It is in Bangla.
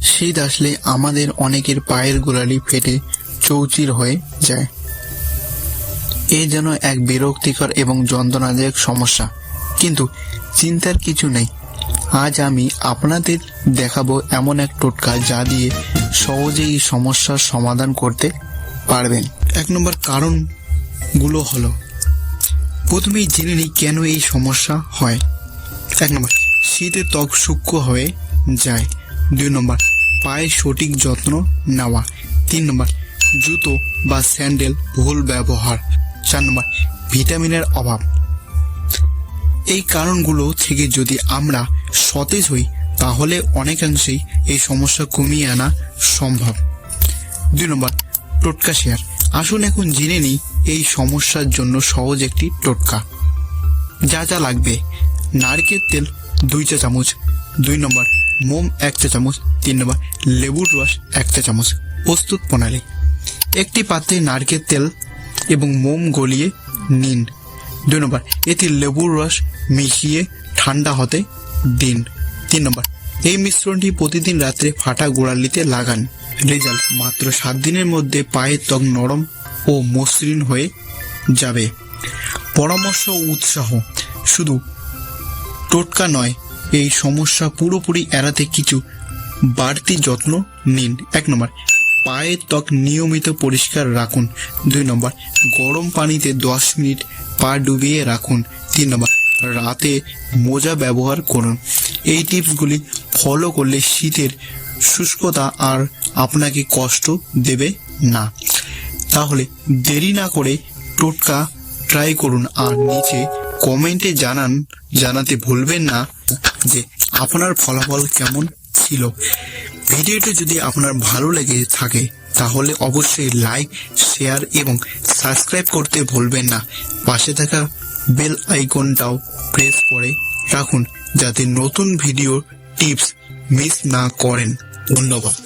শীত আসলে আমাদের অনেকের পায়ের গোড়ালি ফেটে চৌচির হয়ে যায়। এ যেন এক বিরক্তিকর এবং যন্ত্রণাদায়ক সমস্যা, কিন্তু চিন্তার কিছু নেই। আজ আমি আপনাদের দেখাবো এমন এক টোটকা যা দিয়ে সহজেই এই সমস্যার সমাধান করতে পারবেন। 1 নম্বর কারণগুলো হলো, প্রথমেই জেনে নিই কেন এই সমস্যা হয়। 1 নম্বর, শীতে ত্বক সূক্ষ্ম হয়ে যায়। 2 নম্বর, পায়ের সঠিক যত্ন নেওয়া। 3 নম্বর, জুতো বা স্যান্ডেল ভুল ব্যবহার। 4 নম্বর, ভিটামিনের অভাব। এই কারণগুলো থেকে যদি আমরা সতেজ হই তাহলে অনেকাংশেই এই সমস্যা কমিয়ে আনা সম্ভব। 2 নম্বর, টোটকা শেয়ার। আসুন এখন জেনে নিই এই সমস্যার জন্য সহজ একটি টোটকা। যা যা লাগবে: নারকেল তেল 2 চা চামচ, 2 নম্বর মোম 1 চা চামচ, 3 নম্বর লেবুর রস 1 চা চামচ। প্রস্তুত প্রণালী: একটি পাত্রে নারকেল তেল এবং মোম গলিয়ে নিন। 2 নম্বর, এতে লেবুর রস মিশিয়ে ঠান্ডা হতে দিন। 3 নম্বর, এই মিশ্রণটি প্রতিদিন রাত্রে ফাটা গোড়ালিতে লাগান। রেজাল্ট: মাত্র 7 দিনের মধ্যে পায়ের ত্বক নরম ও মসৃণ হয়ে যাবে। পরামর্শ ও উৎসাহ: শুধু টোটকা নয়, এই সমস্যা পুরোপুরি এড়াতে কিছু বাড়তি যত্ন নিন। 1 নম্বর, পায়ের ত্বক নিয়মিত পরিষ্কার রাখুন। 2 নম্বর, গরম পানিতে 10 মিনিট পা ডুবিয়ে রাখুন। 3 নম্বর, রাতে মোজা ব্যবহার করুন। এই টিপসগুলি ফলো করলে শীতের শুষ্কতা আর আপনাকে কষ্ট দেবে না। তাহলে দেরি না করে টোটকা ট্রাই করুন আর নিচে কমেন্টে জানাতে ভুলবেন না যে আপনার ফলাফল কেমন ছিল। ভিডিওটি যদি আপনার ভালো লেগে থাকে তাহলে অবশ্যই লাইক, শেয়ার এবং সাবস্ক্রাইব করতে ভুলবেন না। পাশে থাকা বেল আইকনটাও প্রেস করে রাখুন যাতে নতুন ভিডিও টিপস মিস না করেন। ধন্যবাদ।